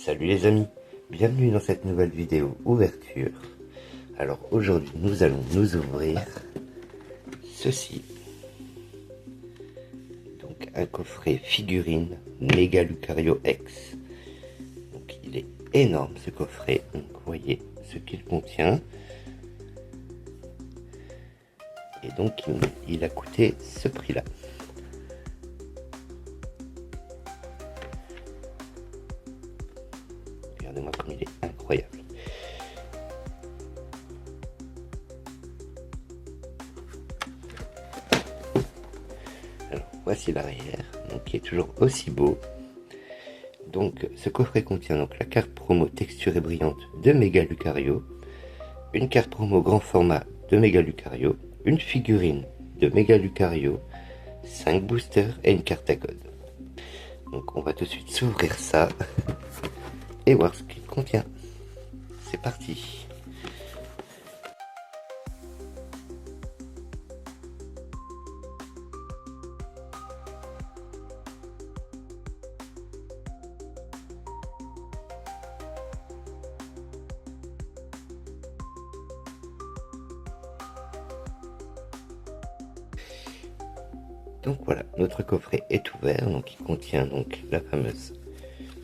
Salut les amis, bienvenue dans cette nouvelle vidéo ouverture. Alors aujourd'hui nous allons nous ouvrir ceci. Donc un coffret figurine Mega Lucario X. Donc il est énorme ce coffret, donc vous voyez ce qu'il contient. Et donc il a coûté ce prix là. Regardez-moi comme il est incroyable. Alors voici l'arrière, donc qui est toujours aussi beau. Donc ce coffret contient donc la carte promo texturée brillante de Mega Lucario, une carte promo grand format de Mega Lucario, une figurine de Mega Lucario, 5 boosters et une carte à code. Donc on va tout de suite s'ouvrir ça et voir ce qu'il contient. C'est parti. Donc voilà, notre coffret est ouvert, donc il contient donc la fameuse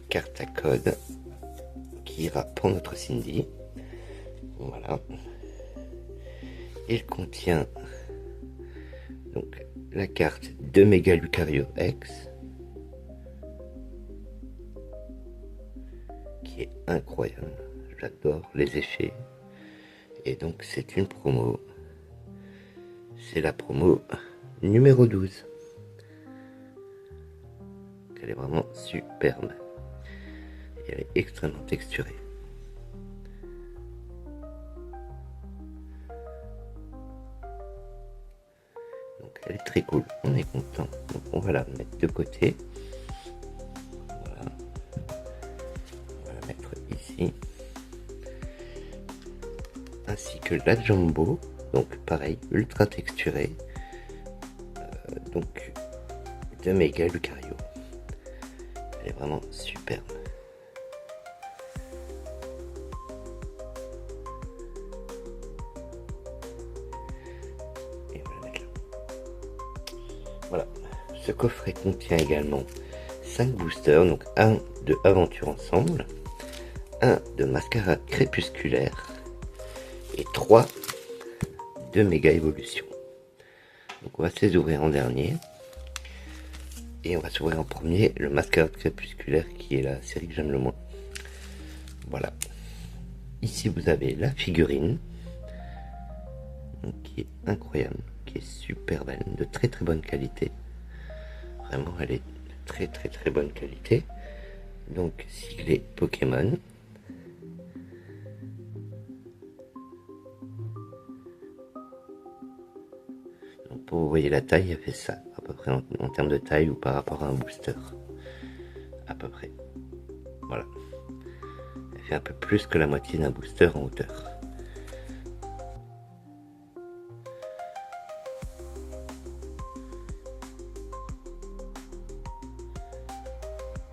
carte à code qui ira pour notre Cindy. Voilà. Il contient donc la carte de Mega Lucario X qui est incroyable. J'adore les effets. Et donc c'est une promo. C'est la promo numéro 12. Elle est vraiment superbe. Et elle est extrêmement texturée. Donc elle est très cool. On est content. Donc on va la mettre de côté. Voilà. On va la mettre ici. Ainsi que la Jumbo. Donc pareil, ultra texturée. Donc de Mega Lucario. Elle est vraiment superbe. Et on va la mettre là. Voilà. Ce coffret contient également 5 boosters, donc un de Aventure Ensemble, un de Mascarade Crépusculaire et 3 de Méga Évolution. Donc on va se les ouvrir en dernier. Et on va s'ouvrir en premier le Mascarade Crépusculaire qui est la série que j'aime le moins. Voilà. Ici vous avez la figurine. Donc, qui est incroyable, qui est super belle, de très très bonne qualité. Vraiment elle est de très bonne qualité. Donc siglée Pokémon. Donc, pour vous voyez la taille, elle fait ça, à peu près en termes de taille ou par rapport à un booster. À peu près. Voilà. Elle fait un peu plus que la moitié d'un booster en hauteur.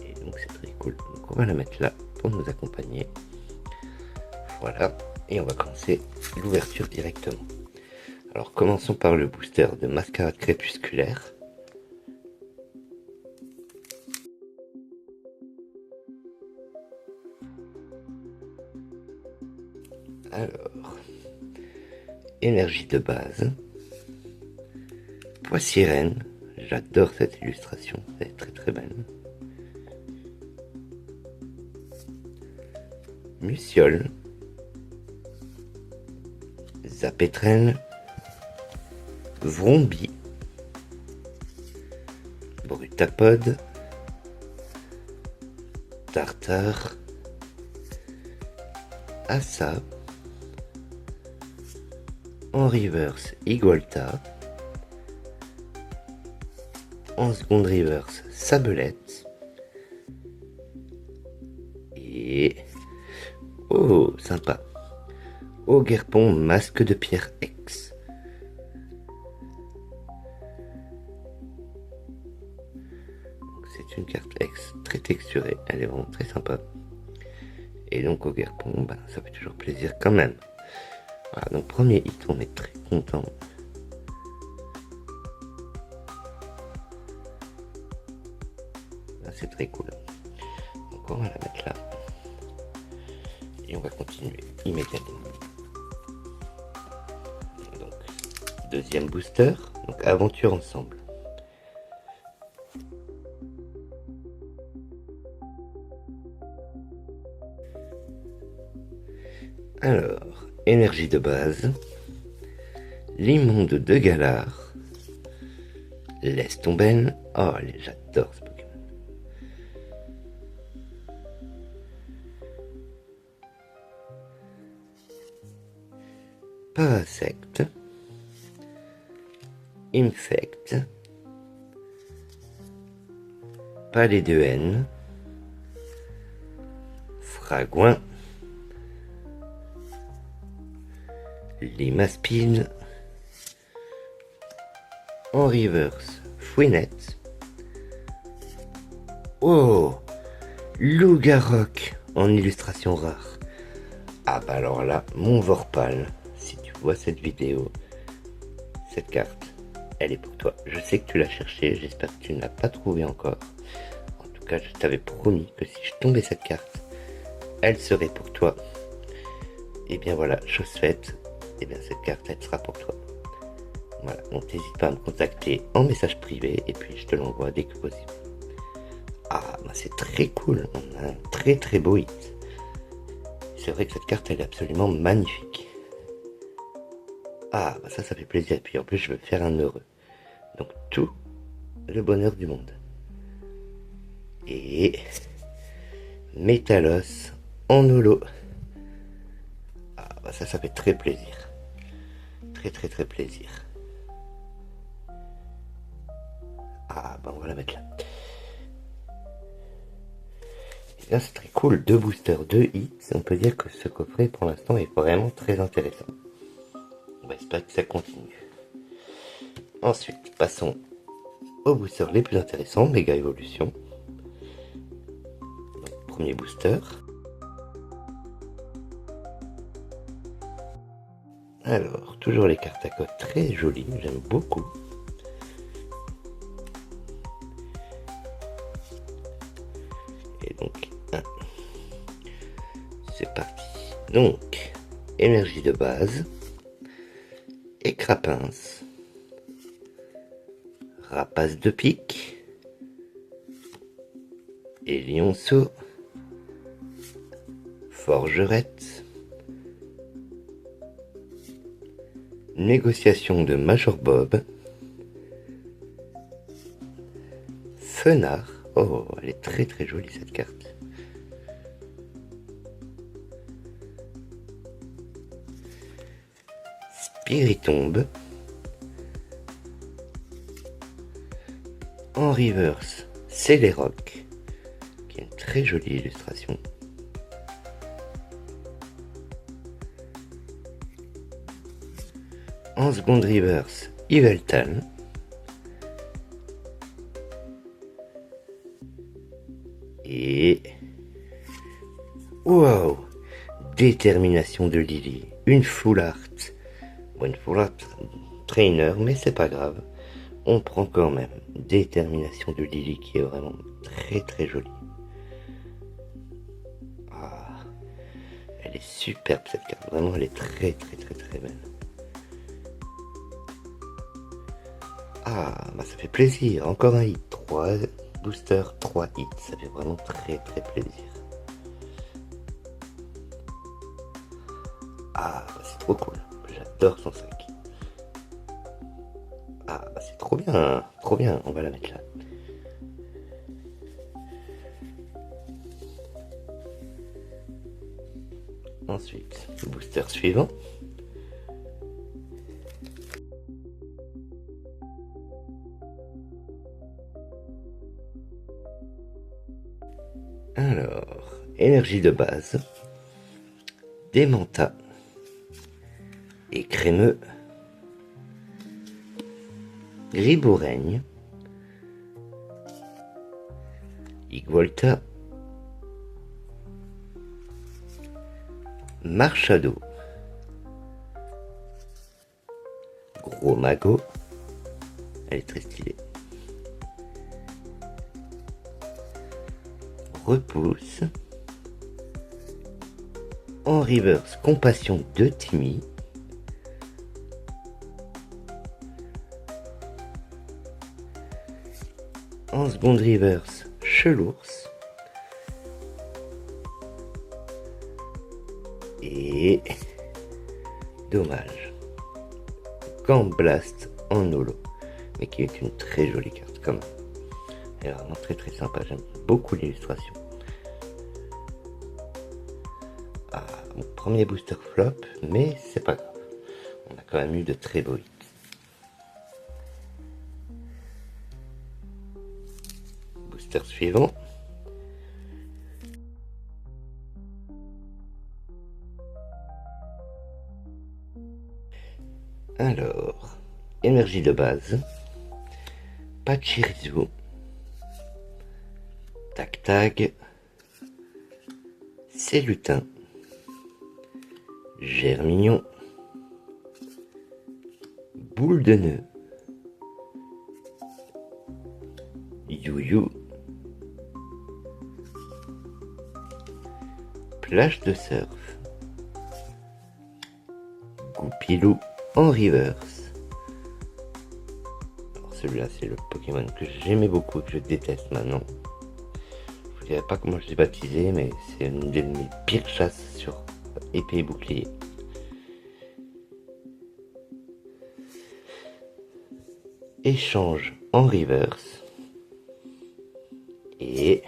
Et donc c'est très cool. Donc on va la mettre là pour nous accompagner. Voilà. Et on va commencer l'ouverture directement. Alors commençons par le booster de Mascarade Crépusculaire. Alors, énergie de base. Pois sirène. J'adore cette illustration, elle est très belle. Muciole. Zapétrel. Vrombi. Brutapode. Tartare. Assa. En reverse, Igolta. En seconde reverse, Sabelette. Et... oh, sympa. Ogerpon, masque de pierre X. C'est une carte X très texturée, elle est vraiment très sympa. Et donc au guerpon, ça fait toujours plaisir quand même. Voilà, donc premier hit, on est très content. Là, c'est très cool. Donc on va la mettre là. Et on va continuer immédiatement. Donc, deuxième booster, donc aventure ensemble. Alors, énergie de base, l'immonde de Galar, laisse tomber. Oh, j'adore ce Pokémon. Parasect, Infect, Palais de haine, Fragouin, Limaspine, en reverse, Fouinette. Oh, Loup-Garok en illustration rare. Ah bah alors là, mon Vorpal, si tu vois cette vidéo, cette carte, elle est pour toi. Je sais que tu l'as cherchée, j'espère que tu ne l'as pas trouvée encore. En tout cas, je t'avais promis que si je tombais cette carte, elle serait pour toi. Et bien voilà, chose faite, et bien cette carte, elle sera pour toi. Voilà, donc n'hésite pas à me contacter en message privé, et puis je te l'envoie dès que possible. Ah, c'est très cool, on a un très très beau hit. C'est vrai que cette carte, elle est absolument magnifique. Ah, ça fait plaisir, et puis en plus, je veux faire un heureux. Donc tout le bonheur du monde. Et Métalos en holo. Ah, ça fait très plaisir. Très très très plaisir. Ah, on va la mettre là. Et là, c'est très cool. 2 boosters, 2 hits. On peut dire que ce coffret, pour l'instant, est vraiment très intéressant. On va espérer que ça continue. Ensuite, passons aux boosters les plus intéressants. Méga évolution. Donc, premier booster. Alors, toujours les cartes à code très jolies. J'aime beaucoup. Et donc, c'est parti. Donc, énergie de base, Écrapince, Rapace de pique, et Lionceau, Forgerette, Négociation de Major Bob, Fenard. Oh, elle est très très jolie cette carte. Spiritombe. En reverse, Celeroc, qui est une très jolie illustration. En seconde reverse, Yveltal. Et... wow! Détermination de Lily. Une full art. Bon, une full art trainer, mais c'est pas grave. On prend quand même. Détermination de Lily qui est vraiment très très jolie. Ah, elle est superbe cette carte. Vraiment, elle est très très très très belle. Ah, ça fait plaisir. Encore un hit. 3 boosters, 3 hits. Ça fait vraiment très très plaisir. Ah, c'est trop cool. J'adore son sac. Ah, c'est trop bien. Trop bien. On va la mettre là. Ensuite, le booster suivant. Alors, énergie de base, Démenta et Crémeux, Griboureigne, Igvolta, Marshado, Gros Mago, elle est très stylée. Repousse, en reverse, Compassion de Timmy, en seconde reverse, Chelours, et dommage, Gamblaste en holo, mais qui est une très jolie carte quand même. Elle est vraiment très très sympa, j'aime beaucoup l'illustration. Ah, mon premier booster flop, mais c'est pas grave. On a quand même eu de très beaux hits. Booster suivant. Alors, énergie de base, Pachirisu, Tac Tag, Célutin, Germignon, Boule de Nœud, You-You, Plage de surf, Goupilou en reverse. Alors celui-là c'est le Pokémon que j'aimais beaucoup et que je déteste maintenant. Je vous dirai pas comment je l'ai baptisé, mais c'est une de mes pires chasses sur épée et bouclier. Échange en reverse et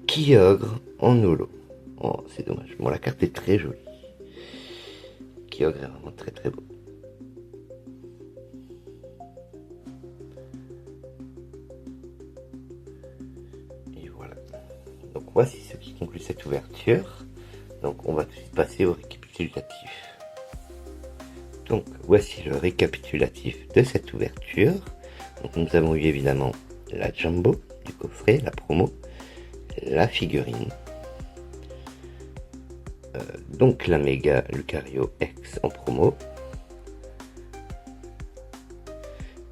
Kyogre en holo. Oh, c'est dommage. Bon, la carte est très jolie. Kyogre est vraiment très très beau. Et voilà. Donc voici ce qui conclut cette ouverture. Donc on va tout de suite passer au récapitulatif. Donc voici le récapitulatif de cette ouverture. Donc nous avons eu évidemment la Jumbo du coffret, la promo, la figurine, donc la Méga Lucario X en promo,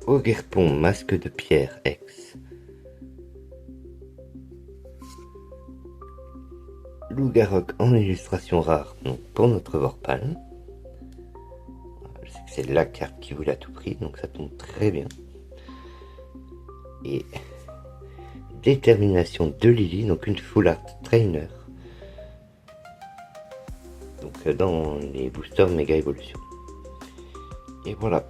Ogerpon Masque de Pierre X, Lougarok en illustration rare, donc pour notre Vorpal. Je sais que c'est la carte qui voulait à tout prix, donc ça tombe très bien. Et Détermination de Lily, donc une Full Art Trainer. Donc dans les boosters Méga Évolution. Et voilà.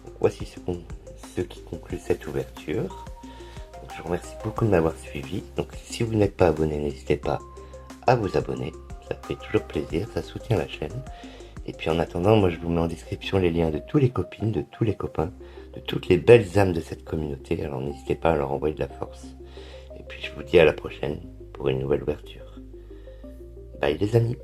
Donc, voici ce qui conclut cette ouverture. Donc, je vous remercie beaucoup de m'avoir suivi. Donc si vous n'êtes pas abonné, n'hésitez pas à vous abonner. Ça fait toujours plaisir, ça soutient la chaîne. Et puis en attendant, moi je vous mets en description les liens de tous les copines, de tous les copains, de toutes les belles âmes de cette communauté. Alors n'hésitez pas à leur envoyer de la force. Et puis je vous dis à la prochaine pour une nouvelle ouverture. Bye les amis.